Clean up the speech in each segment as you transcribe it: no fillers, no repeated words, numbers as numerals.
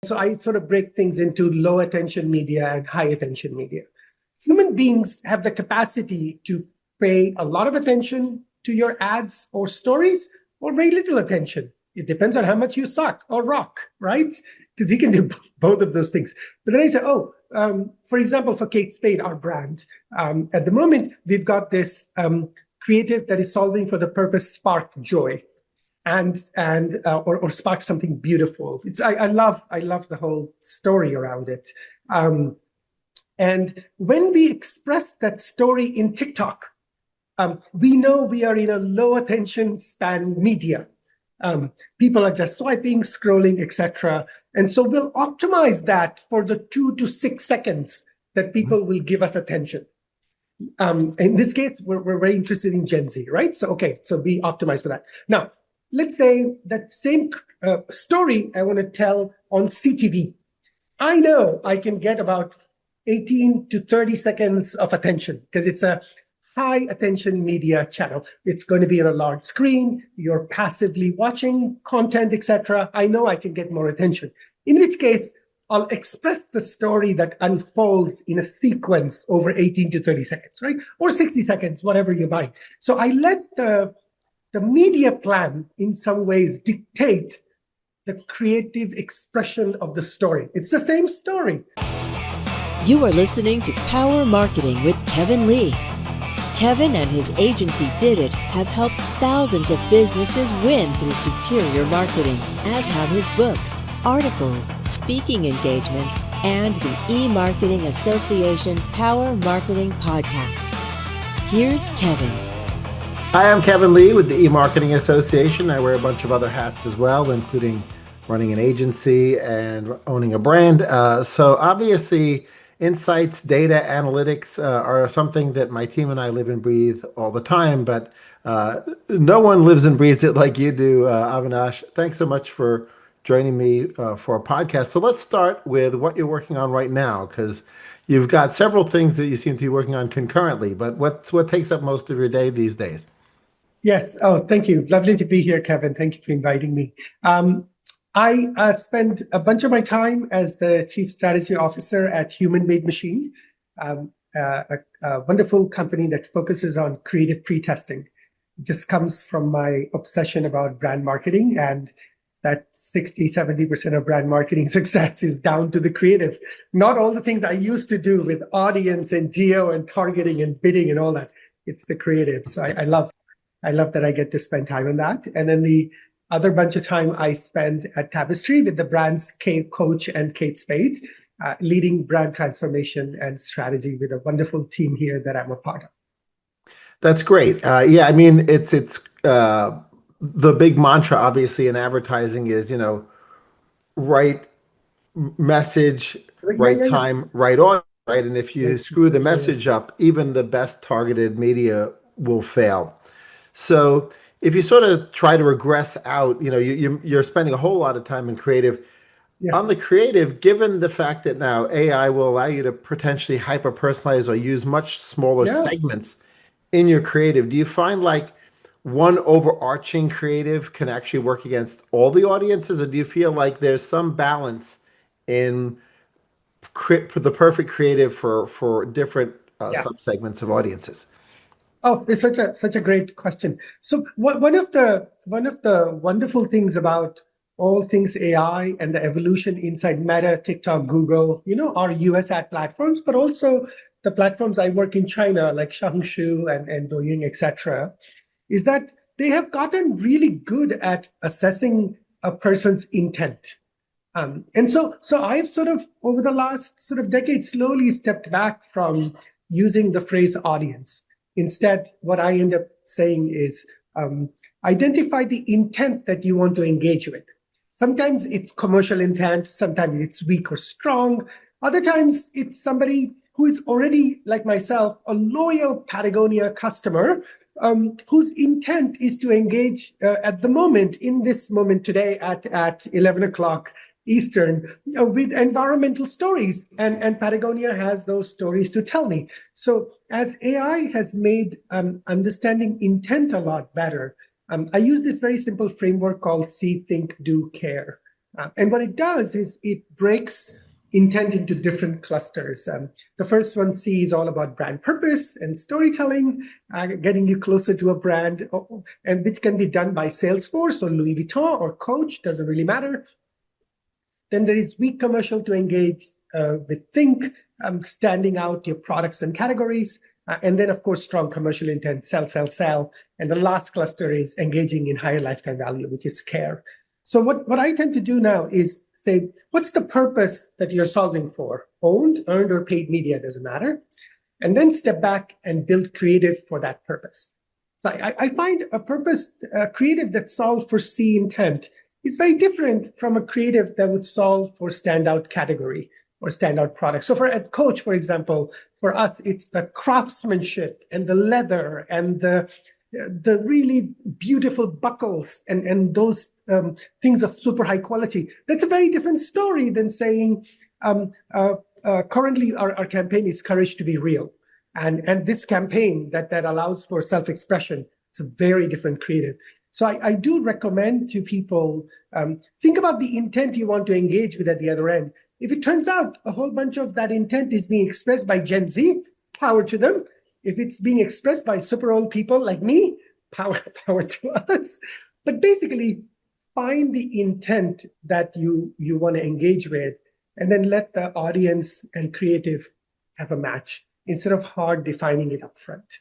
So I sort of break things into low attention media and high attention media. Human beings have the capacity to pay a lot of attention to your ads or stories, or very little attention. It depends on how much you suck or rock, right? Because you can do both of those things. But then I say, for example, for Kate Spade, our brand, at the moment, we've got this creative that is solving for the purpose spark joy or spark something beautiful. I love the whole story around it. And when we express that story in TikTok, we know we are in a low attention span media. People are just swiping, scrolling, etc. And so we'll optimize that for the 2 to 6 seconds that people will give us attention. In this case, we're very interested in Gen Z, right? So we optimize for that. Now, let's say that same story I want to tell on CTV. I know I can get about 18 to 30 seconds of attention because it's a high attention media channel. It's going to be on a large screen. You're passively watching content, etc. I know I can get more attention. In which case, I'll express the story that unfolds in a sequence over 18 to 30 seconds, right? Or 60 seconds, whatever you buy. So I let the media plan in some ways dictate the creative expression of the story. It's the same story. You are listening to Power Marketing with Kevin Lee. Kevin and his agency Did It have helped thousands of businesses win through superior marketing, as have his books, articles, speaking engagements, and the E-Marketing Association Power Marketing Podcasts. Here's Kevin. Hi, I'm Kevin Lee with the E-Marketing Association. I wear a bunch of other hats as well, including running an agency and owning a brand. So obviously, insights, data, analytics are something that my team and I live and breathe all the time, but no one lives and breathes it like you do, Avinash. Thanks so much for joining me for a podcast. So let's start with what you're working on right now, because you've got several things that you seem to be working on concurrently, but what takes up most of your day these days? Yes. Oh, thank you. Lovely to be here, Kevin. Thank you for inviting me. I spend a bunch of my time as the Chief Strategy Officer at Human Made Machine, a wonderful company that focuses on creative pre-testing. It just comes from my obsession about brand marketing, and that 60-70% of brand marketing success is down to the creative. Not all the things I used to do with audience and geo and targeting and bidding and all that. It's the creative. So I love that I get to spend time on that. And then the other bunch of time I spend at Tapestry with the brands Kate Coach and Kate Spade, leading brand transformation and strategy with a wonderful team here that I'm a part of. That's great. Yeah, I mean, it's the big mantra, obviously, in advertising is, right message, right time, right audience, right? And if you screw the message up, even the best targeted media will fail. So if you sort of try to regress out, you're spending a whole lot of time in creative. Yeah. On the creative, given the fact that now AI will allow you to potentially hyper-personalize or use much smaller segments in your creative, do you find like one overarching creative can actually work against all the audiences, or do you feel like there's some balance in the perfect creative for different subsegments of audiences? Oh, it's such a great question. So one of the wonderful things about all things AI and the evolution inside Meta, TikTok, Google, our US ad platforms, but also the platforms I work in China, like Xiangshu and Douyin, etc., is that they have gotten really good at assessing a person's intent. And so I've sort of, over the last sort of decade, slowly stepped back from using the phrase audience. Instead, what I end up saying is identify the intent that you want to engage with. Sometimes it's commercial intent, sometimes it's weak or strong. Other times it's somebody who is already, like myself, a loyal Patagonia customer whose intent is to engage at the moment, in this moment today at 11 o'clock Eastern, with environmental stories. And Patagonia has those stories to tell me. So as AI has made understanding intent a lot better, I use this very simple framework called See, Think, Do, Care. And what it does is it breaks intent into different clusters. The first one, C, is all about brand purpose and storytelling, getting you closer to a brand, and which can be done by Salesforce or Louis Vuitton or Coach, doesn't really matter. Then there is weak commercial to engage with Think, standing out your products and categories. And then, of course, strong commercial intent, sell, sell, sell. And the last cluster is engaging in higher lifetime value, which is care. So what I tend to do now is say, what's the purpose that you're solving for? Owned, earned, or paid media, doesn't matter. And then step back and build creative for that purpose. So I find a creative that solves for C intent is very different from a creative that would solve for standout category or standout product. So at Coach, for example, for us, it's the craftsmanship and the leather and the really beautiful buckles and those things of super high quality. That's a very different story than saying, currently our campaign is Courage to be Real. And this campaign that allows for self-expression, it's a very different creative. So I do recommend to people, think about the intent you want to engage with at the other end. If it turns out a whole bunch of that intent is being expressed by Gen Z, power to them. If it's being expressed by super old people like me, power to us. But basically, find the intent that you want to engage with, and then let the audience and creative have a match instead of hard defining it up front.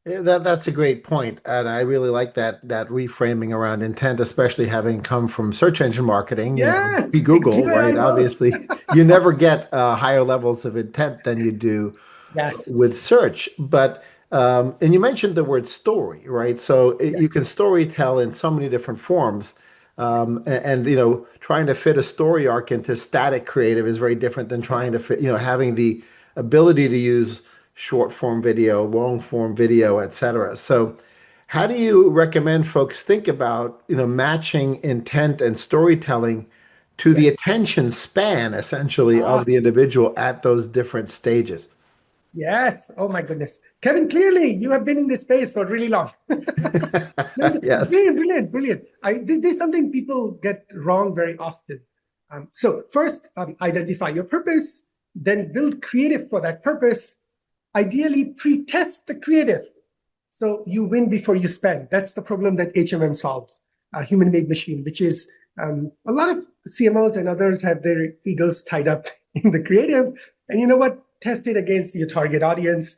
Yeah, that's a great point, and I really like that reframing around intent, especially having come from search engine marketing. Yes, Google, I right? know. Obviously, you never get higher levels of intent than you do Yes. with search. But and you mentioned the word story, right? So you can story tell in so many different forms. And trying to fit a story arc into static creative is very different than trying to fit, having the ability to use short form video, long form video, etc. So how do you recommend folks think about, matching intent and storytelling to the Yes. attention span essentially Ah, of the individual at those different stages? yes. Oh my goodness. Kevin, clearly you have been in this space for really long. No, Yes. brilliant, brilliant, brilliant. This is something people get wrong very often. So first, identify your purpose, then build creative for that purpose. Ideally, pre-test the creative. So you win before you spend. That's the problem that HMM solves, human-made machine, which is a lot of CMOs and others have their egos tied up in the creative. And you know what? Test it against your target audience,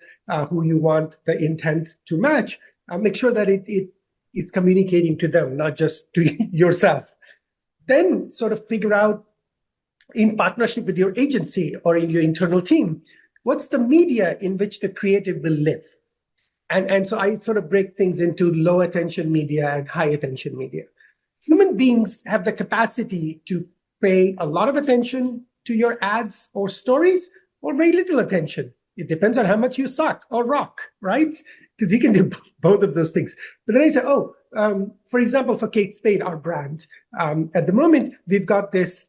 who you want the intent to match. Make sure that it is communicating to them, not just to yourself. Then sort of figure out, in partnership with your agency or in your internal team, what's the media in which the creative will live? And so I sort of break things into low attention media and high attention media. Human beings have the capacity to pay a lot of attention to your ads or stories, or very little attention. It depends on how much you suck or rock, right? Because you can do both of those things. But then I say, for example, for Kate Spade, our brand, at the moment, we've got this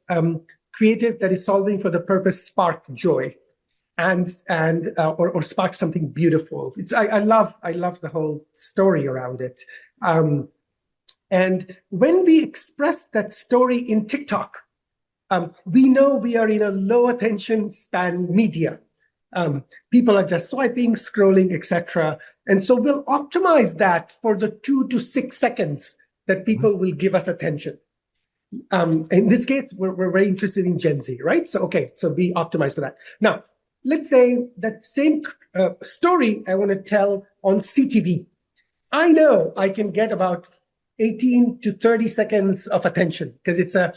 creative that is solving for the purpose spark joy, or spark something beautiful. I love the whole story around it. And when we express that story in TikTok, we know we are in a low attention span media. People are just swiping, scrolling, etc. And so we'll optimize that for the 2 to 6 seconds that people will give us attention. In this case, we're very interested in Gen Z, right? So we optimize for that. Now, let's say that same story I want to tell on CTV. I know I can get about 18 to 30 seconds of attention because it's a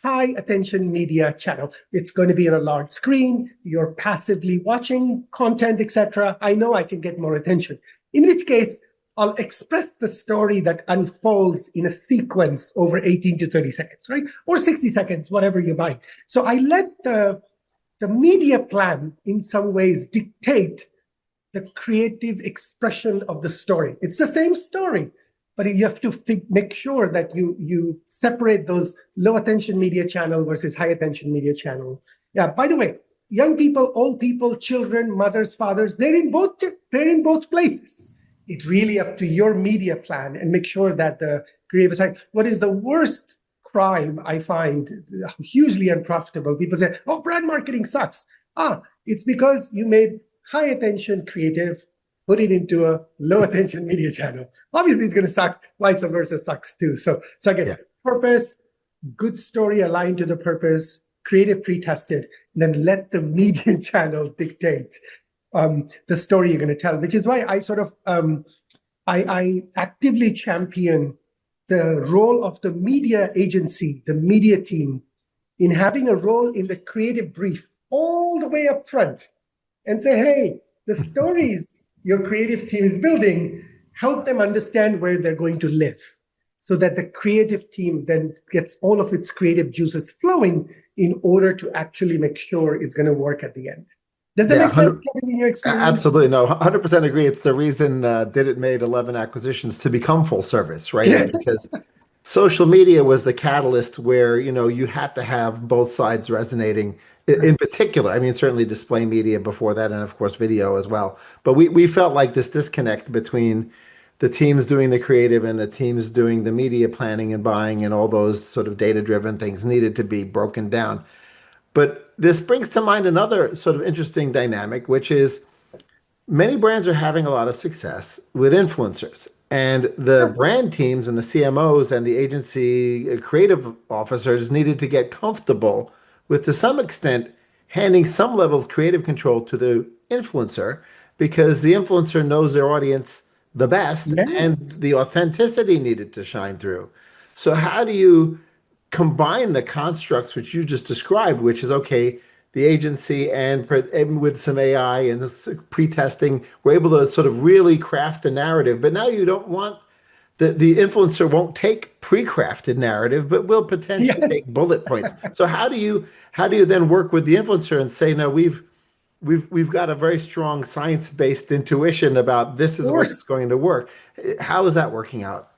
high attention media channel. It's going to be on a large screen. You're passively watching content, etc. I know I can get more attention. In which case, I'll express the story that unfolds in a sequence over 18 to 30 seconds, right? Or 60 seconds, whatever you buy. So I let the media plan in some ways dictate the creative expression of the story. It's the same story, but you have to make sure that you separate those low attention media channel versus high attention media channel. Yeah, by the way, young people, old people, children, mothers, fathers, they're in both places. It's really up to your media plan and make sure that the creative side, what is the worst crime I find hugely unprofitable. People say, oh, brand marketing sucks. It's because you made high attention creative, put it into a low attention media channel. Obviously, it's going to suck. Vice versa sucks too. So again, purpose, good story aligned to the purpose, creative pre-tested, and then let the media channel dictate the story you're going to tell. Which is why I sort of I actively champion the role of the media agency, the media team, in having a role in the creative brief all the way up front, and say, hey, the stories your creative team is building, help them understand where they're going to live, so that the creative team then gets all of its creative juices flowing in order to actually make sure it's going to work at the end. Does that make sense, Kevin, in your experience? Absolutely. No, 100% agree. It's the reason Did It made 11 acquisitions to become full service, right? Yeah. Because social media was the catalyst where, you had to have both sides resonating in particular. I mean, certainly display media before that, and of course video as well. But we felt like this disconnect between the teams doing the creative and the teams doing the media planning and buying and all those sort of data-driven things needed to be broken down. But this brings to mind another sort of interesting dynamic, which is many brands are having a lot of success with influencers. And the brand teams and the CMOs and the agency creative officers needed to get comfortable with, to some extent, handing some level of creative control to the influencer, because the influencer knows their audience the best, and Yes. the authenticity needed to shine through. So how do you combine the constructs which you just described, which is okay, the agency and with some AI and this pre-testing, we're able to sort of really craft a narrative. But now you don't want the influencer won't take pre-crafted narrative, but will potentially Yes. take bullet points. So how do you then work with the influencer and say, no, we've got a very strong science-based intuition about this is what's going to work. How is that working out?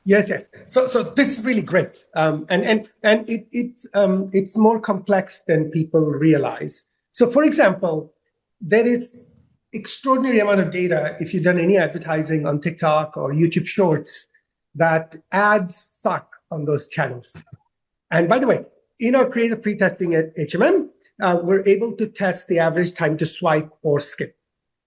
Yes. So this is really great, and it's more complex than people realize. So, for example, there is extraordinary amount of data if you've done any advertising on TikTok or YouTube Shorts that ads suck on those channels. And by the way, in our creative pre-testing at HMM, we're able to test the average time to swipe or skip.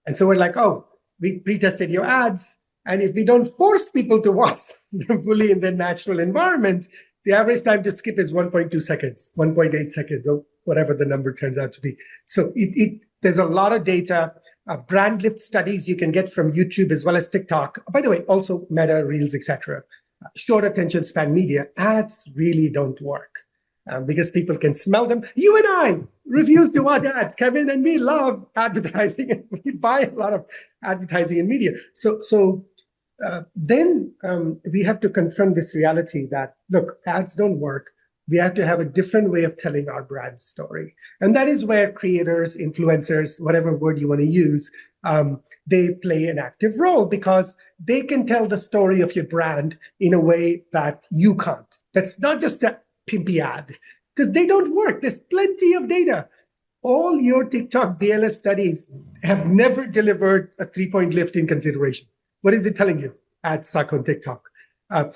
And so we're like, oh, we pre-tested your ads. And if we don't force people to watch them fully in their natural environment, the average time to skip is 1.2 seconds, 1.8 seconds, or whatever the number turns out to be. So there's a lot of data, brand lift studies you can get from YouTube as well as TikTok. By the way, also Meta, Reels, etc. Short attention span media, ads really don't work. Because people can smell them. You and I refuse to watch ads. Kevin and me love advertising, and we buy a lot of advertising in media. So then we have to confront this reality that, look, ads don't work. We have to have a different way of telling our brand story. And that is where creators, influencers, whatever word you want to use, they play an active role, because they can tell the story of your brand in a way that you can't. That's not just a pimpy ad, because they don't work. There's plenty of data. All your TikTok BLS studies have never delivered a 3-point lift in consideration. What is it telling you? Ads suck on TikTok.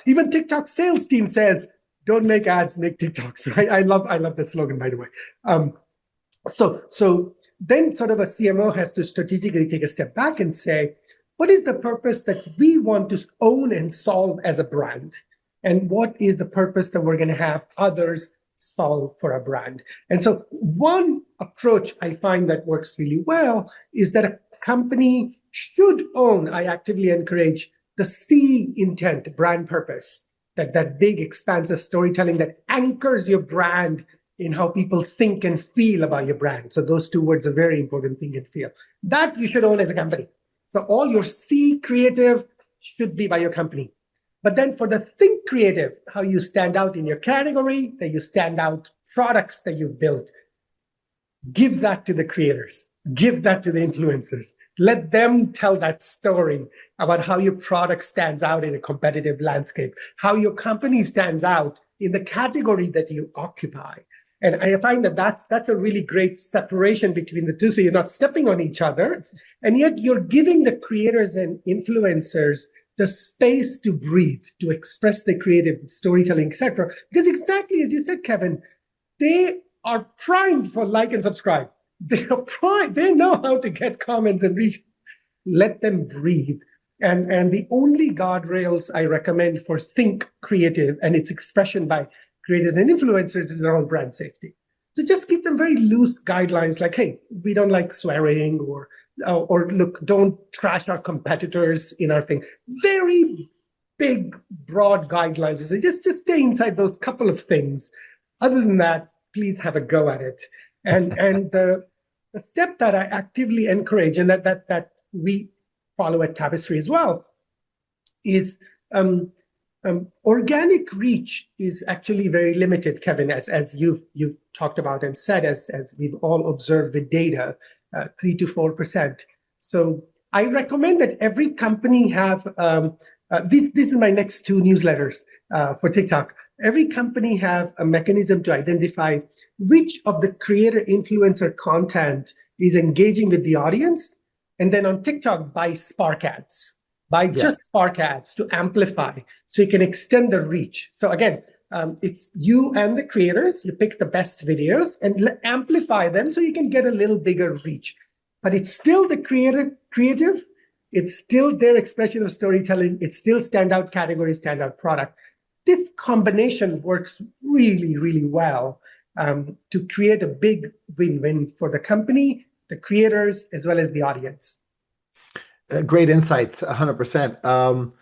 Even TikTok sales team says, don't make ads, make TikToks. Right? I love that slogan, by the way. So then sort of a CMO has to strategically take a step back and say, what is the purpose that we want to own and solve as a brand? And what is the purpose that we're going to have others solve for a brand? And so one approach I find that works really well is that a company should own, I actively encourage, the C intent, brand purpose, that big expansive storytelling that anchors your brand in how people think and feel about your brand. So those two words are very important, think and feel. That you should own as a company. So all your C creative should be by your company. But then for the think creative, how you stand out in your category, that you stand out products that you've built, give that to the creators, give that to the influencers. Let them tell that story about how your product stands out in a competitive landscape, how your company stands out in the category that you occupy. And I find that that's a really great separation between the two. So you're not stepping on each other, and yet you're giving the creators and influencers the space to breathe, to express their creative storytelling, etc. Because exactly as you said, Kevin, they are primed for like and subscribe. They are primed. They know how to get comments and reach. Let them breathe. And the only guardrails I recommend for think creative and its expression by creators and influencers is around brand safety. So just keep them very loose guidelines, like, hey, we don't like swearing, or look, don't trash our competitors in our thing. Very big, broad guidelines. So just stay inside those couple of things. Other than that, please have a go at it. And the step that I actively encourage, and that we follow at Tapestry as well, is organic reach is actually very limited, Kevin, as you've talked about and said, as we've all observed with data, 3 to 4%. So I recommend that every company have, this is my next 2 newsletters for TikTok. Every company have a mechanism to identify which of the creator influencer content is engaging with the audience. And then on TikTok, buy Spark ads, just Spark ads to amplify, so you can extend the reach. So again, it's you and the creators. You pick the best videos and amplify them so you can get a little bigger reach. But it's still the creative. It's still their expression of storytelling. It's still standout category, standout product. This combination works really, really well to create a big win-win for the company, the creators, as well as the audience. Great insights, 100%.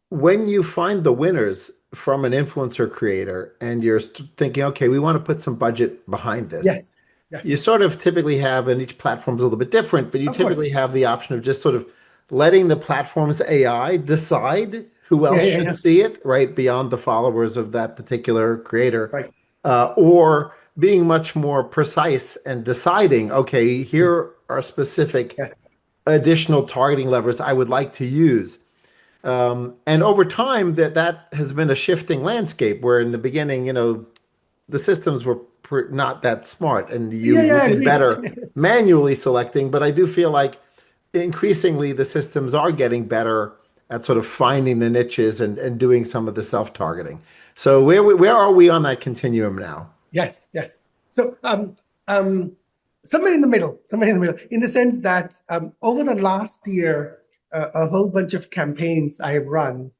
When you find the winners from an influencer creator and you're thinking, okay, we want to put some budget behind this. Yes. You sort of typically have, and each platform's a little bit different, but you typically have the option of just sort of letting the platform's AI decide who else should see it, right, beyond the followers of that particular creator. Right. Or being much more precise and deciding, okay, here are specific additional targeting levers I would like to use. And over time, that has been a shifting landscape, where in the beginning, the systems were not that smart, and you did better manually selecting. But I do feel like increasingly the systems are getting better at sort of finding the niches and doing some of the self-targeting. So where are we on that continuum now? Yes. So somewhere in the middle, in the sense that over the last year, a whole bunch of campaigns I have run,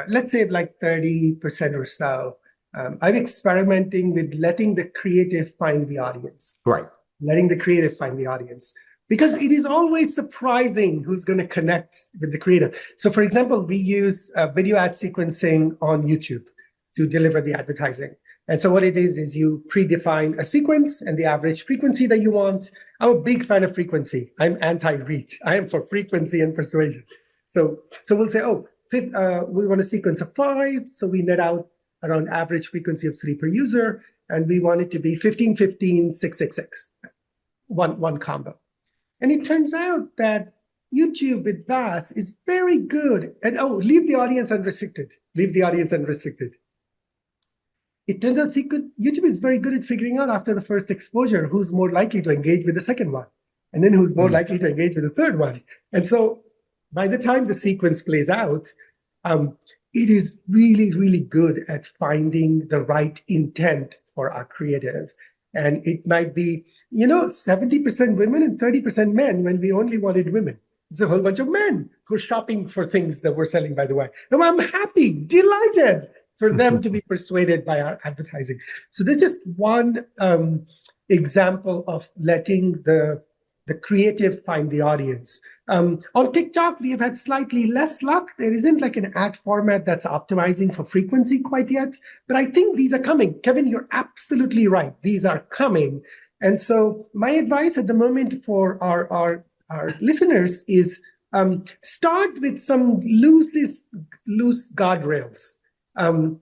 let's say like 30% or so, I'm experimenting with letting the creative find the audience. Right. Letting the creative find the audience. Because it is always surprising who's going to connect with the creative. So for example, we use video ad sequencing on YouTube to deliver the advertising. And so what it is you predefine a sequence and the average frequency that you want. I'm a big fan of frequency. I'm anti-reach. I am for frequency and persuasion. So we'll say, we want a sequence of 5. So we net out around average frequency of 3 per user. And we want it to be 15, 15, 6, 6, 6. One combo. And it turns out that YouTube with VAS is very good. And leave the audience unrestricted. It turns out YouTube is very good at figuring out after the first exposure who's more likely to engage with the second one, and then who's more likely to engage with the third one. And so by the time the sequence plays out, it is really, really good at finding the right intent for our creative. And it might be, 70% women and 30% men when we only wanted women. There's a whole bunch of men who are shopping for things that we're selling, by the way. And I'm happy, delighted for them to be persuaded by our advertising. So there's just one example of letting the creative find the audience. On TikTok, we have had slightly less luck. There isn't like an ad format that's optimizing for frequency quite yet, but I think these are coming. Kevin, you're absolutely right. These are coming. And so my advice at the moment for our listeners is start with some loose guardrails.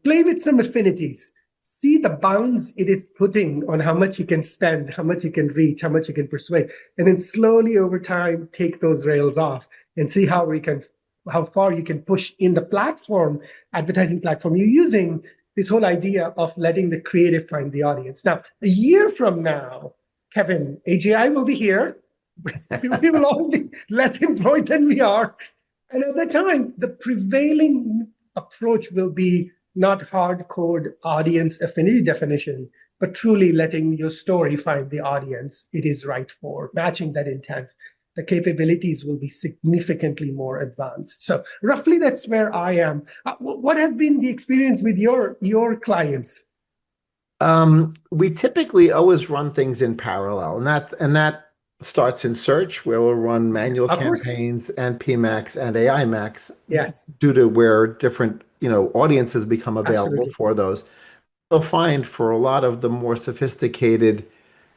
Play with some affinities. See the bounds it is putting on how much you can spend, how much you can reach, how much you can persuade, and then slowly over time take those rails off and see how far you can push in the advertising platform you're using. This whole idea of letting the creative find the audience. Now, a year from now, Kevin, AGI will be here. We will all be less employed than we are. And at that time, the prevailing approach will be not hard code audience affinity definition, but truly letting your story find the audience it is right for, matching that intent. The capabilities will be significantly more advanced. So roughly that's where I am. What has been the experience with your clients? We typically always run things in parallel, and that starts in search, where we'll run manual Of course. campaigns and PMAX and AI Max Yes, due to where different, audiences become available absolutely. for those. You'll find for a lot of the more sophisticated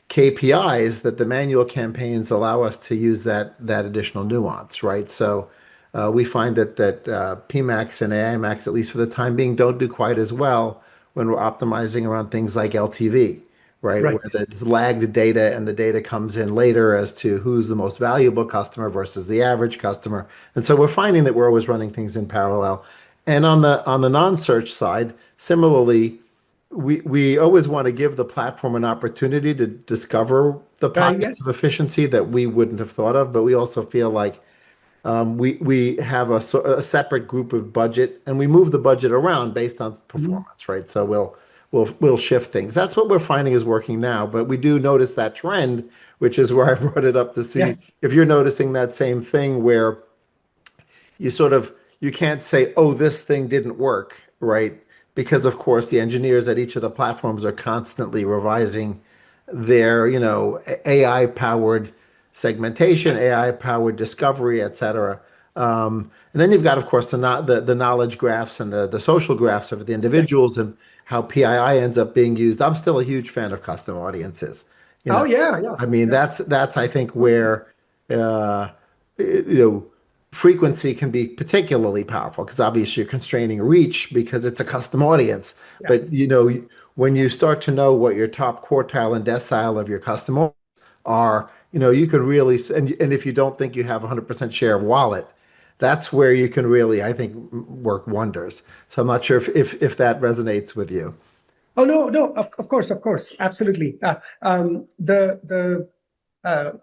KPIs that the manual campaigns allow us to use that additional nuance, right? So we find that PMAX and AI Max, at least for the time being, don't do quite as well when we're optimizing around things like LTV, right? Where Right. there's lagged data and the data comes in later as to who's the most valuable customer versus the average customer. And so we're finding that we're always running things in parallel. And on the non-search side, similarly, we always want to give the platform an opportunity to discover the pockets of Yes. efficiency that we wouldn't have thought of, but we also feel like we have a separate group of budget, and we move the budget around based on Mhm. performance, right? So we'll shift things. That's what we're finding is working now, but we do notice that trend, which is where I brought it up to see Yes. if you're noticing that same thing where you can't say, oh, this thing didn't work, right? Because of course the engineers at each of the platforms are constantly revising their, AI powered segmentation, AI powered discovery, et cetera. And then you've got, of course, the knowledge graphs and the social graphs of the Yes. individuals and how PII ends up being used. I'm still a huge fan of custom audiences. You Oh know, yeah, yeah, I mean, yeah. that's I think where uh, you know frequency can be particularly powerful because obviously you're constraining reach because it's a custom audience. But Yes. when you start to know what your top quartile and decile of your customer are, you can really, and if you don't think you have 100% share of wallet, that's where you can really, I think, work wonders. So I'm not sure if that resonates with you. Oh no, no. Of course, absolutely. A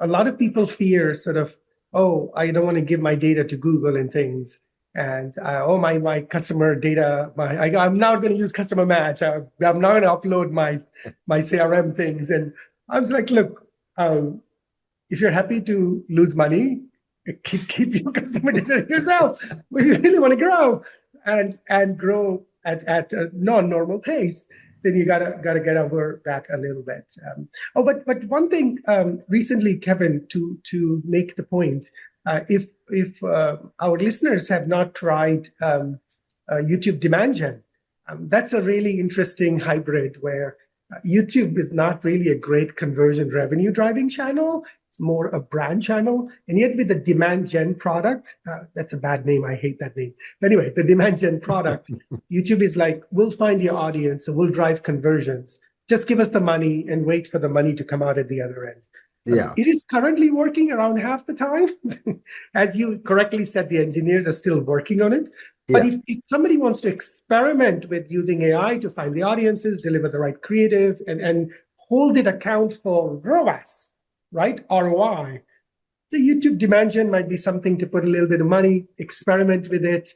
lot of people fear sort of, oh, I don't want to give my data to Google and things, and oh, my customer data, I'm not going to use customer match. I'm not going to upload my CRM things, and I was like, look, um, if you're happy to lose money, keep your customer data yourself. If you really want to grow and grow at a non-normal pace, then you gotta get over that a little bit. But one thing recently, Kevin, to make the point, if our listeners have not tried YouTube demand gen, that's a really interesting hybrid where YouTube is not really a great conversion revenue driving channel. It's more a brand channel. And yet, with the demand gen product, that's a bad name. I hate that name. But anyway, the demand gen product, YouTube is like, we'll find your audience and we'll drive conversions. Just give us the money and wait for the money to come out at the other end. Yeah. It is currently working around half the time. As you correctly said, the engineers are still working on it. But Yeah. if somebody wants to experiment with using AI to find the audiences, deliver the right creative, and hold it account for ROAS, right? ROI, the YouTube demand gen might be something to put a little bit of money, experiment with it,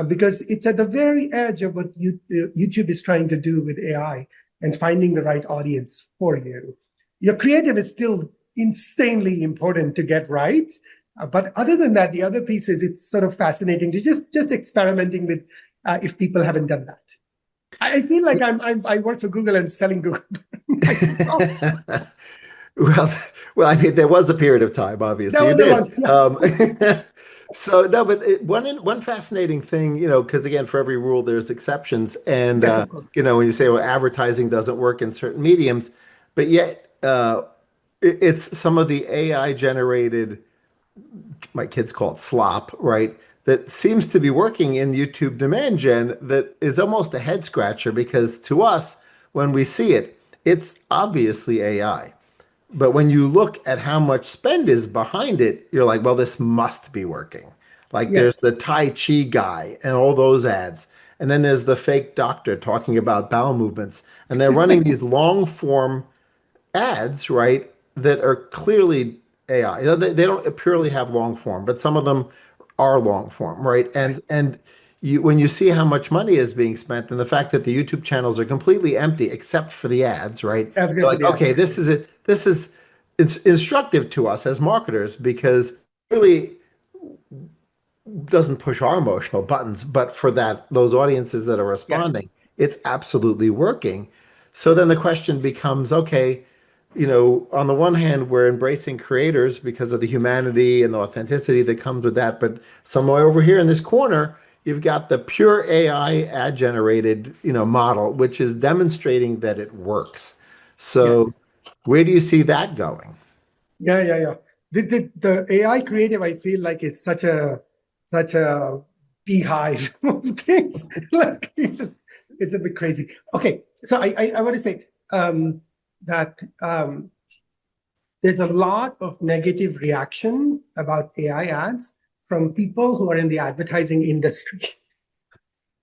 because it's at the very edge of what YouTube is trying to do with AI and finding the right audience for you. Your creative is still insanely important to get right. But other than that, the other piece is it's sort of fascinating to just experimenting with if people haven't done that. I feel like I work for Google and selling Google. Well, well, I mean, there was a period of time, That obviously you was the did. one. Yeah. So no, but one fascinating thing, because again, for every rule there's exceptions, and Yes, of course. when you say, well, advertising doesn't work in certain mediums, but yet it's some of the AI generated, my kids call it slop, right? That seems to be working in YouTube demand gen that is almost a head scratcher because to us, when we see it, it's obviously AI. But when you look at how much spend is behind it, you're like, well, this must be working. Like there's Yes. the Tai Chi guy and all those ads. And then there's the fake doctor talking about bowel movements. And they're running these long form ads, right, that are clearly AI. They don't purely have long form, but some of them are long form, right? And you when you see how much money is being spent and the fact that the YouTube channels are completely empty except for the ads, right? You're like, Everybody okay, else. this is it. This is it's instructive to us as marketers because really doesn't push our emotional buttons, but for those audiences that are Yes. responding, it's absolutely working. So then the question becomes, okay, on the one hand, we're embracing creators because of the humanity and the authenticity that comes with that, but somewhere over here in this corner, you've got the pure AI ad generated, model, which is demonstrating that it works. Yes. So where do you see that going? Yeah. The AI creative, I feel like, is such a beehive of things. Like it's a bit crazy. Okay, so I want to say that there's a lot of negative reaction about AI ads from people who are in the advertising industry.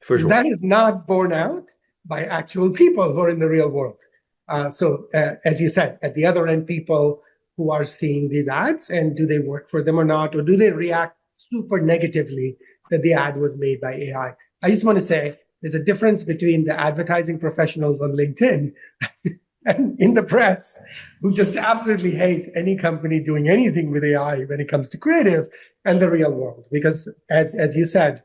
For sure. That is not borne out by actual people who are in the real world. As you said, at the other end, people who are seeing these ads, and do they work for them or not, or do they react super negatively that the ad was made by AI? I just want to say there's a difference between the advertising professionals on LinkedIn and in the press who just absolutely hate any company doing anything with AI when it comes to creative, and the real world. Because as you said,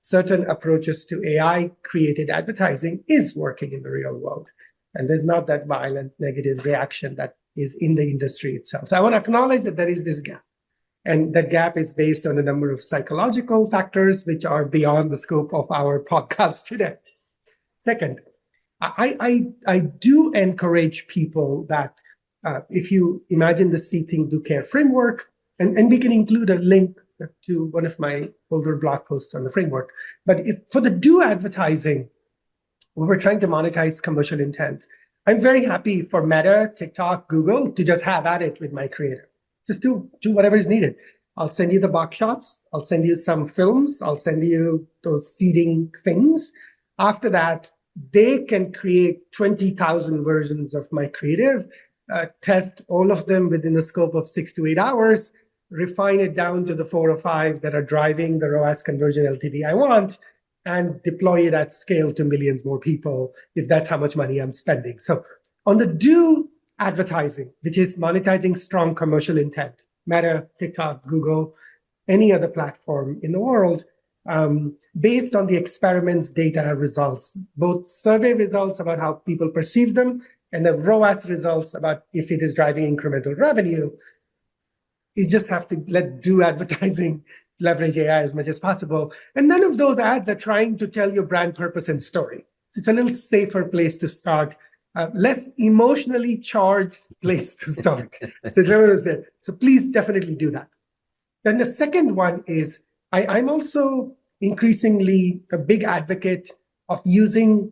certain approaches to AI created advertising is working in the real world. And there's not that violent negative reaction that is in the industry itself. So I want to acknowledge that there is this gap. And that gap is based on a number of psychological factors, which are beyond the scope of our podcast today. Second, I do encourage people that if you imagine the See, Think, Do, Care framework, and we can include a link to one of my older blog posts on the framework. But if for the do advertising, when we're trying to monetize commercial intent, I'm very happy for Meta, TikTok, Google to just have at it with my creative. Just do whatever is needed. I'll send you the box shots. I'll send you some films. I'll send you those seeding things. After that, they can create 20,000 versions of my creative, test all of them within the scope of 6 to 8 hours, refine it down to the 4 or 5 that are driving the ROAS conversion LTV I want, and deploy it at scale to millions more people if that's how much money I'm spending. So on the do advertising, which is monetizing strong commercial intent, Meta, TikTok, Google, any other platform in the world, based on the experiments, data, results, both survey results about how people perceive them and the ROAS results about if it is driving incremental revenue, you just have to let do advertising leverage AI as much as possible. And none of those ads are trying to tell your brand purpose and story. So it's a little safer place to start, less emotionally charged place to start. So please definitely do that. Then the second one is I'm also increasingly a big advocate of using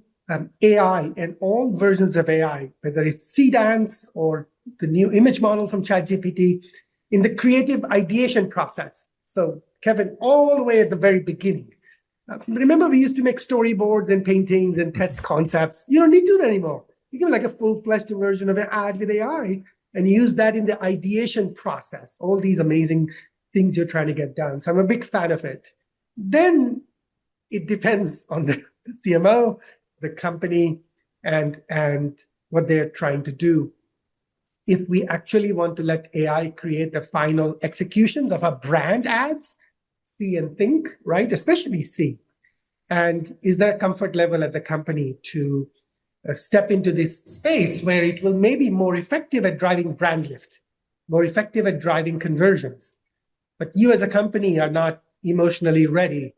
AI and all versions of AI, whether it's Cdance or the new image model from ChatGPT, in the creative ideation process. So Kevin, all the way at the very beginning. Remember, we used to make storyboards and paintings and test concepts. You don't need to do that anymore. You give like a full-fledged version of an ad with AI and use that in the ideation process. All these amazing things you're trying to get done. So I'm a big fan of it. Then it depends on the CMO, the company, and what they're trying to do. If we actually want to let AI create the final executions of our brand ads, see and think, right? Especially see. And is there a comfort level at the company to step into this space where it will maybe more effective at driving brand lift, more effective at driving conversions? But you as a company are not emotionally ready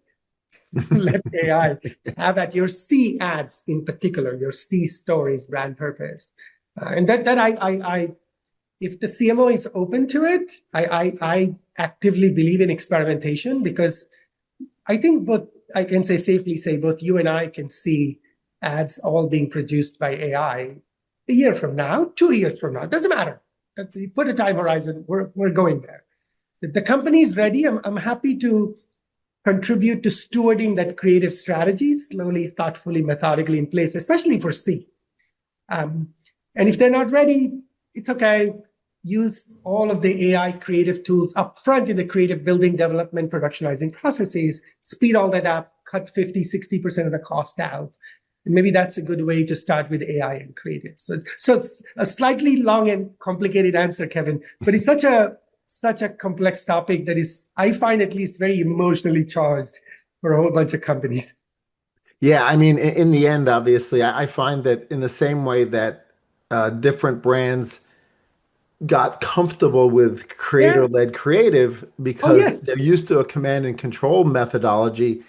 to let AI have at your C ads in particular, your C stories, brand purpose. And that I if the CMO is open to it, I actively believe in experimentation, because I think I can safely say both you and I can see ads all being produced by AI a year from now, 2 years from now. It doesn't matter. You put a time horizon, we're going there. If the company is ready, I'm happy to contribute to stewarding that creative strategy slowly, thoughtfully, methodically in place, especially for C. And if they're not ready, it's okay. use all of the AI creative tools upfront in the creative building, development, productionizing processes, speed all that up, cut 50, 60% of the cost out. And maybe that's a good way to start with AI and creative. So it's a slightly long and complicated answer, Kevin, but it's such a complex topic that is, I find at least, very emotionally charged for a whole bunch of companies. Yeah, I mean, in the end, obviously, I find that in the same way that different brands got comfortable with Yeah. creator-led creative Oh, because yes. they're used to a command and control methodology.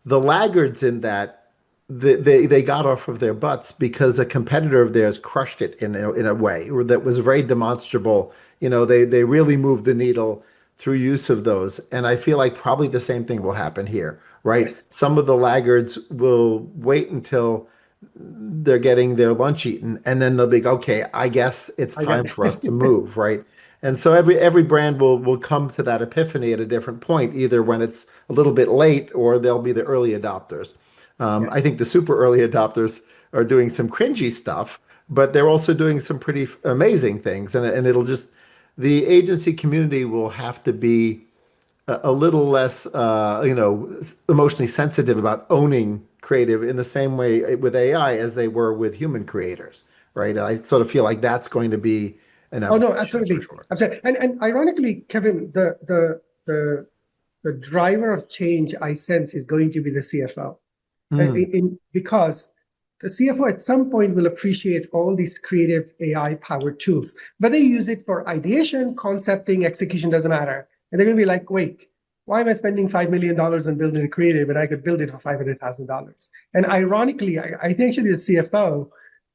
The laggards in that they got off of their butts because a competitor of theirs crushed it in a way that was very demonstrable. They really moved the needle through use of those. And I feel like probably the same thing will happen here, right? Yes. Some of the laggards will wait until they're getting their lunch eaten, and then they'll be okay, I guess it's I got time for us to move, right? And so every brand will come to that epiphany at a different point, either when it's a little bit late or they'll be the early adopters. I Yes. think the super early adopters are doing some cringy stuff, but they're also doing some pretty amazing things, and it'll just the agency community will have to be a little less, emotionally sensitive about owning creative in the same way with AI as they were with human creators, right? And I sort of feel like that's going to be an Oh no, evolution for absolutely. sure. Absolutely. And ironically, Kevin, the driver of change I sense is going to be the CFO. Hmm. Because the CFO at some point will appreciate all these creative AI powered tools. Whether you use it for ideation, concepting, execution, doesn't matter. And they're going to be like, wait, why am I spending $5 million on building a creative when I could build it for $500,000? And ironically, I think actually the CFO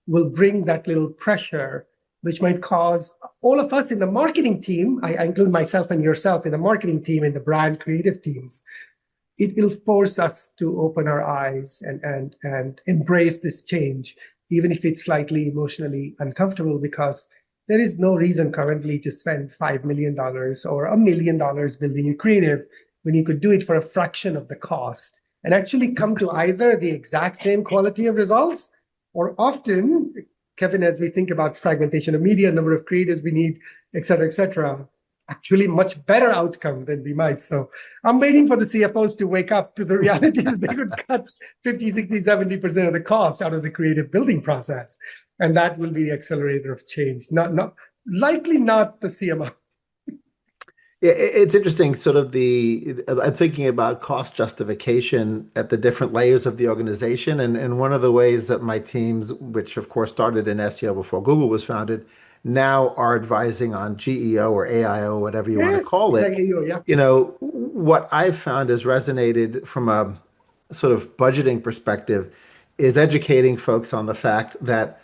will bring that little pressure, which might cause all of us in the marketing team, I include myself and yourself in the marketing team, in the brand creative teams, it will force us to open our eyes and embrace this change, even if it's slightly emotionally uncomfortable, because there is no reason currently to spend $5 million or $1 million building a creative when you could do it for a fraction of the cost and actually come to either the exact same quality of results, or often, Kevin, as we think about fragmentation of media, number of creators we need, et cetera, actually much better outcome than we might. So I'm waiting for the CFOs to wake up to the reality that they could cut 50, 60, 70% of the cost out of the creative building process. And that will be the accelerator of change, likely not the CMO. Yeah, it's interesting, sort of I'm thinking about cost justification at the different layers of the organization. And one of the ways that my teams, which of course started in SEO before Google was founded, now are advising on GEO or AIO, whatever you want to Yes, call it. exactly. Yeah. What I've found has resonated from a sort of budgeting perspective is educating folks on the fact that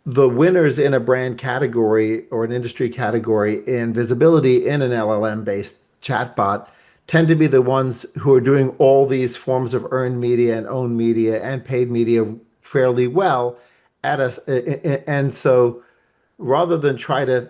the winners in a brand category or an industry category in visibility in an LLM based chatbot tend to be the ones who are doing all these forms of earned media and owned media and paid media fairly well at us. And so rather than try to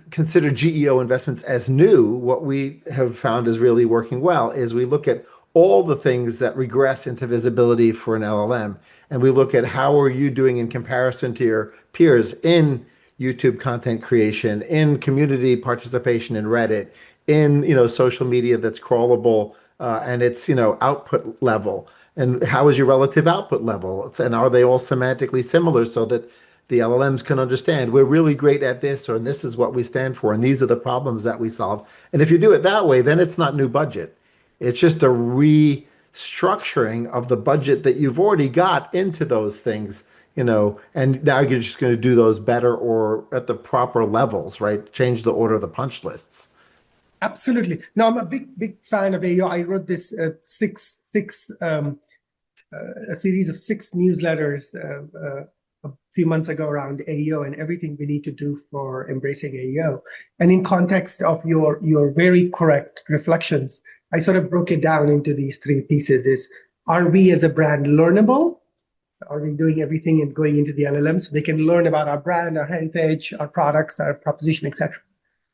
consider GEO investments as new, what we have found is really working well is we look at all the things that regress into visibility for an LLM, and we look at how are you doing in comparison to your peers in YouTube content creation, in community participation in Reddit, in social media that's crawlable, and it's output level, and how is your relative output level, and are they all semantically similar so that the LLMs can understand we're really great at this, or and this is what we stand for, and these are the problems that we solve. And if you do it that way, then it's not new budget. It's just a restructuring of the budget that you've already got into those things, and now you're just going to do those better or at the proper levels, right? Change the order of the punch lists. Absolutely. No, I'm a big fan of AO. I wrote this a series of 6 newsletters a few months ago around AEO and everything we need to do for embracing AEO. And in context of your very correct reflections, I sort of broke it down into these 3 pieces: are we as a brand learnable? Are we doing everything and going into the LLM so they can learn about our brand, our heritage, our products, our proposition, etc.?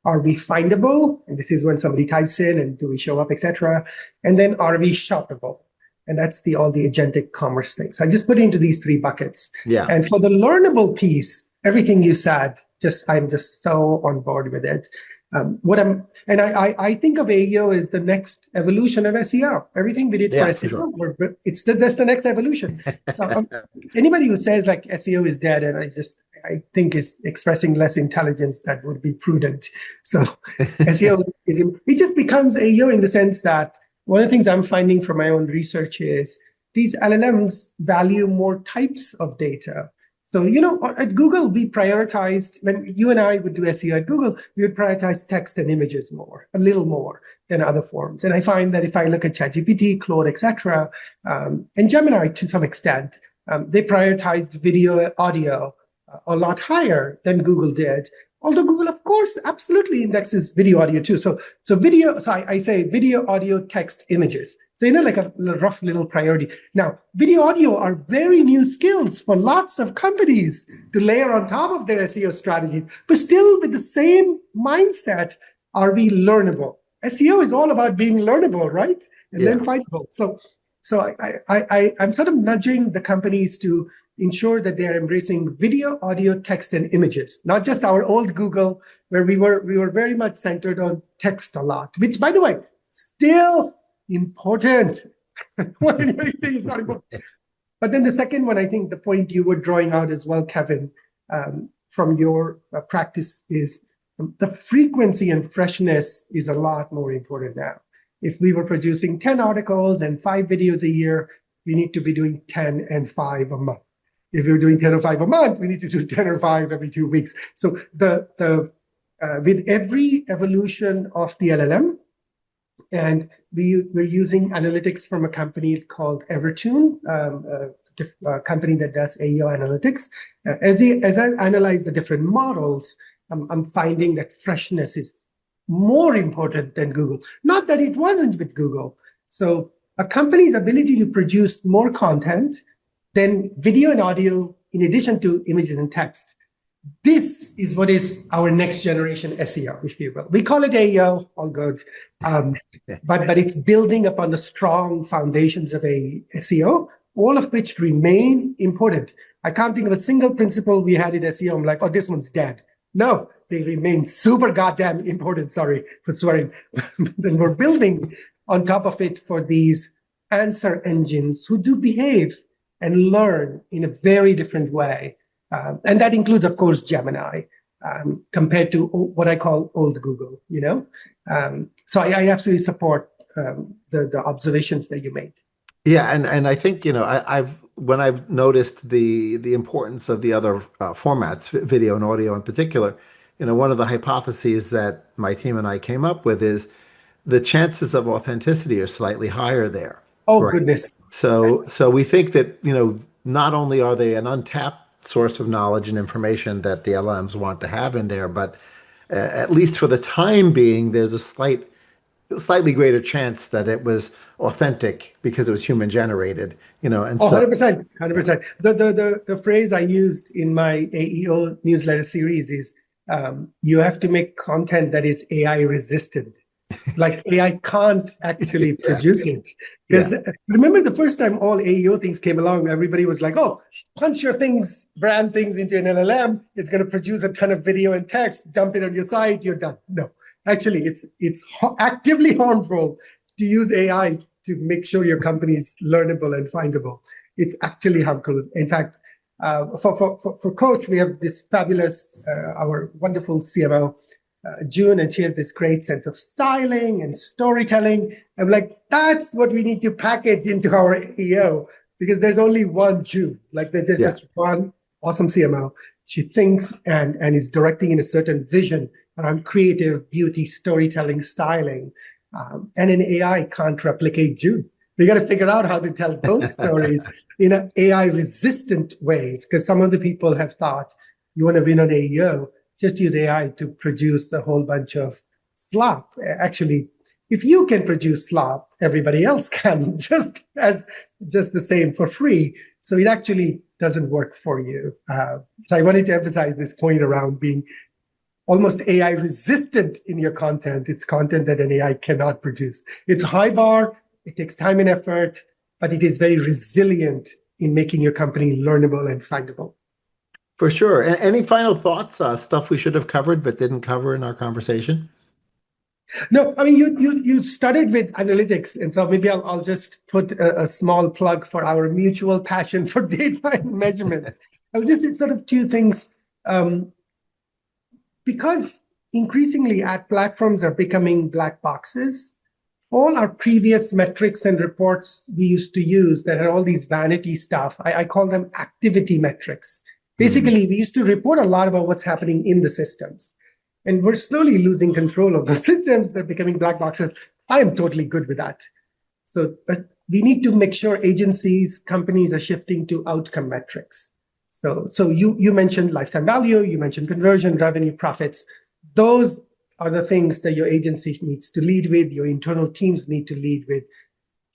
Are we findable? And this is when somebody types in and do we show up, etc. And then are we shoppable? And that's all the agentic commerce thing. So I just put it into these 3 buckets. Yeah. And for the learnable piece, everything you said, I'm just so on board with it. I think of AEO as the next evolution of SEO. Everything we did for Yeah, for SEO, sure. that's the next evolution. So anybody who says like SEO is dead, and I think is expressing less intelligence that would be prudent. So SEO it just becomes AEO in the sense that one of the things I'm finding from my own research is these LLMs value more types of data. So, at Google, we prioritized, when you and I would do SEO at Google, we would prioritize text and images a little more than other forms. And I find that if I look at ChatGPT, Claude, etc., and Gemini to some extent, they prioritized video, audio a lot higher than Google did. Although Google, of course, absolutely indexes video, audio too. So video. So I say video, audio, text, images. So like a rough little priority. Now, video, audio are very new skills for lots of companies to layer on top of their SEO strategies. But still, with the same mindset, are we learnable? SEO is all about being learnable, right? And then findable. So I'm sort of nudging the companies to ensure that they are embracing video, audio, text, and images, not just our old Google, where we were very much centered on text a lot, which, by the way, still important. Anything is not important. But then the second one, I think the point you were drawing out as well, Kevin, from your practice is the frequency and freshness is a lot more important now. If we were producing 10 articles and 5 videos a year, we need to be doing 10 and 5 a month. If we're doing 10 or 5 a month, we need to do 10 or 5 every 2 weeks. So with every evolution of the LLM, and we're using analytics from a company called Evertune, a company that does AEO analytics. As I analyze the different models, I'm finding that freshness is more important than Google. Not that it wasn't with Google. So a company's ability to produce more content than video and audio, in addition to images and text. This is what is our next generation SEO, if you will. We call it AEO, all good. But it's building upon the strong foundations of a SEO, all of which remain important. I can't think of a single principle we had in SEO. I'm like, oh, this one's dead. No, they remain super goddamn important. Sorry for swearing. Then we're building on top of it for these answer engines who do behave and learn in a very different way. And that includes, of course, Gemini, compared to what I call old Google, So I absolutely support the observations that you made. Yeah, and I think, when I've noticed the importance of the other formats, video and audio in particular, one of the hypotheses that my team and I came up with is the chances of authenticity are slightly higher there. Oh, right? Goodness. So we think that, not only are they an untapped source of knowledge and information that the LLMs want to have in there, but at least for the time being, there's a slightly greater chance that it was authentic because it was human generated, and 100%. The phrase I used in my AEO newsletter series is you have to make content that is AI resistant. Like AI can't actually produce it. Because remember the first time all AEO things came along, everybody was like, oh, punch your things, brand things into an LLM. It's going to produce a ton of video and text, dump it on your site, you're done. No, actually, it's actively harmful to use AI to make sure your company is learnable and findable. It's actually harmful. In fact, for Coach, we have this fabulous, our wonderful CMO, June, and she has this great sense of styling and storytelling. I'm like, that's what we need to package into our EO, because there's only one June. Like there's just one awesome CMO. She thinks and is directing in a certain vision around creative beauty, storytelling, styling. And an AI can't replicate June. We got to figure out how to tell those stories in an AI-resistant ways, because some of the people have thought, you want to win on AEO, just use AI to produce a whole bunch of slop. Actually, if you can produce slop, everybody else can, just the same for free. So it actually doesn't work for you. So I wanted to emphasize this point around being almost AI resistant in your content. It's content that an AI cannot produce. It's high bar, it takes time and effort, but it is very resilient in making your company learnable and findable. For sure. Any final thoughts, stuff we should have covered but didn't cover in our conversation? No, I mean you started with analytics, and so maybe I'll just put a small plug for our mutual passion for data and measurements. I'll just say sort of two things. Um, because increasingly ad platforms are becoming black boxes, all our previous metrics and reports we used to use that are all these vanity stuff, I call them activity metrics. Hmm. Basically, we used to report a lot about what's happening in the systems. And we're slowly losing control of the systems. They're becoming black boxes. I am totally good with that. So we need to make sure agencies, companies are shifting to outcome metrics. So you mentioned lifetime value, you mentioned conversion, revenue, profits. Those are the things that your agency needs to lead with, your internal teams need to lead with.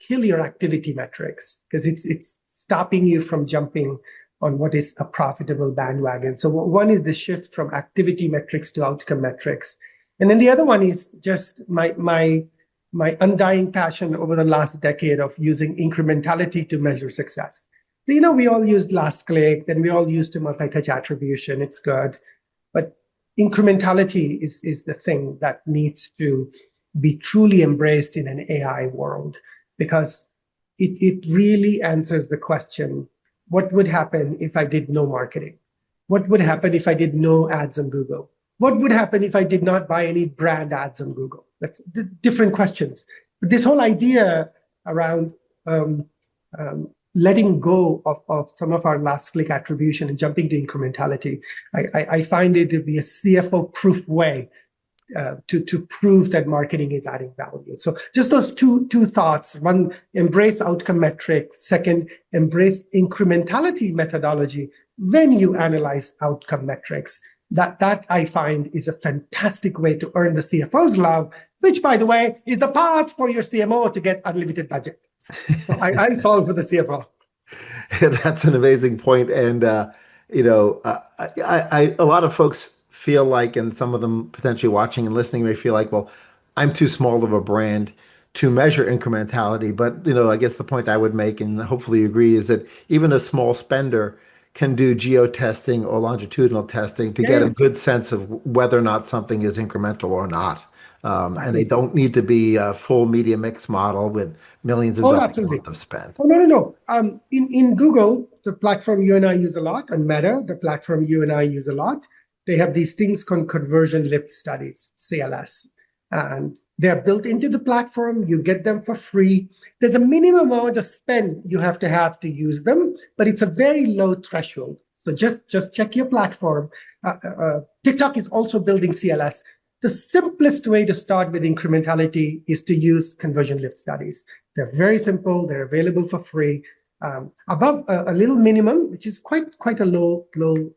Kill your activity metrics because it's stopping you from jumping on what is a profitable bandwagon. So one is the shift from activity metrics to outcome metrics. And then the other one is just my undying passion over the last decade of using incrementality to measure success. So, we all used last click, then we all used multi-touch attribution. It's good. But incrementality is the thing that needs to be truly embraced in an AI world because it really answers the question, what would happen if I did no marketing? What would happen if I did no ads on Google? What would happen if I did not buy any brand ads on Google? That's different questions. But this whole idea around letting go of some of our last click attribution and jumping to incrementality, I find it to be a CFO proof way to prove that marketing is adding value. So just those two thoughts. One, embrace outcome metrics. Second, embrace incrementality methodology when you analyze outcome metrics. That I find is a fantastic way to earn the CFO's love, which, by the way, is the path for your CMO to get unlimited budget. So I solve for the CFO. That's an amazing point. And, a lot of folks feel like, and some of them potentially watching and listening may feel like, well, I'm too small of a brand to measure incrementality. But, I guess the point I would make, and hopefully you agree, is that even a small spender can do geo testing or longitudinal testing to Yeah, get a yeah, good sense of whether or not something is incremental or not. And they exactly. don't need to be a full media mix model with millions of Oh, dollars absolutely. worth of spend. Oh, no, no, no. In Google, the platform you and I use a lot, and Meta, the platform you and I use a lot, they have these things called conversion lift studies, CLS. And they're built into the platform. You get them for free. There's a minimum amount of spend you have to use them, but it's a very low threshold. So just check your platform. TikTok is also building CLS. The simplest way to start with incrementality is to use conversion lift studies. They're very simple. They're available for free. Above a little minimum, which is quite a low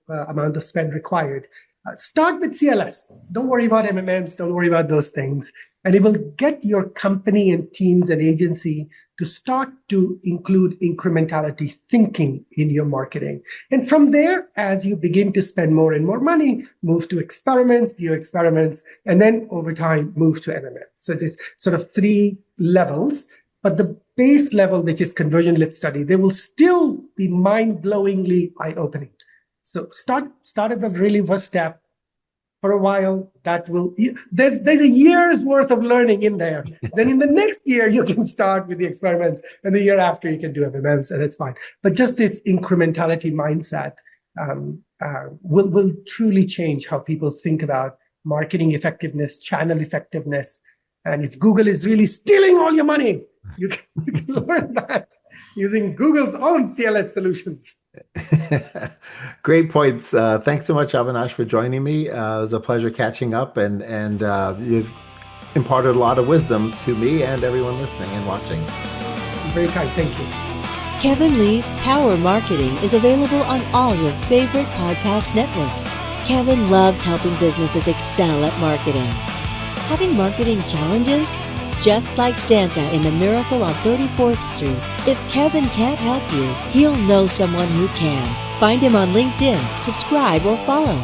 amount of spend required. Start with CLS. Don't worry about MMMs. Don't worry about those things. And it will get your company and teams and agency to start to include incrementality thinking in your marketing. And from there, as you begin to spend more and more money, move to experiments, do experiments, and then over time, move to MMM. So it is sort of three levels. But the base level, which is conversion lift study, they will still be mind-blowingly eye-opening. So start at the really first step. For a while, there's a year's worth of learning in there. Then in the next year, you can start with the experiments, and the year after, you can do MMMs, and it's fine. But just this incrementality mindset will truly change how people think about marketing effectiveness, channel effectiveness. And if Google is really stealing all your money, you can learn that using Google's own CLS solutions. Great points. Thanks so much, Avinash, for joining me. It was a pleasure catching up, and you've imparted a lot of wisdom to me and everyone listening and watching. Very kind. Thank you. Kevin Lee's Power Marketing is available on all your favorite podcast networks. Kevin loves helping businesses excel at marketing. Having marketing challenges? Just like Santa in the Miracle on 34th Street, if Kevin can't help you, he'll know someone who can. Find him on LinkedIn, subscribe, or follow.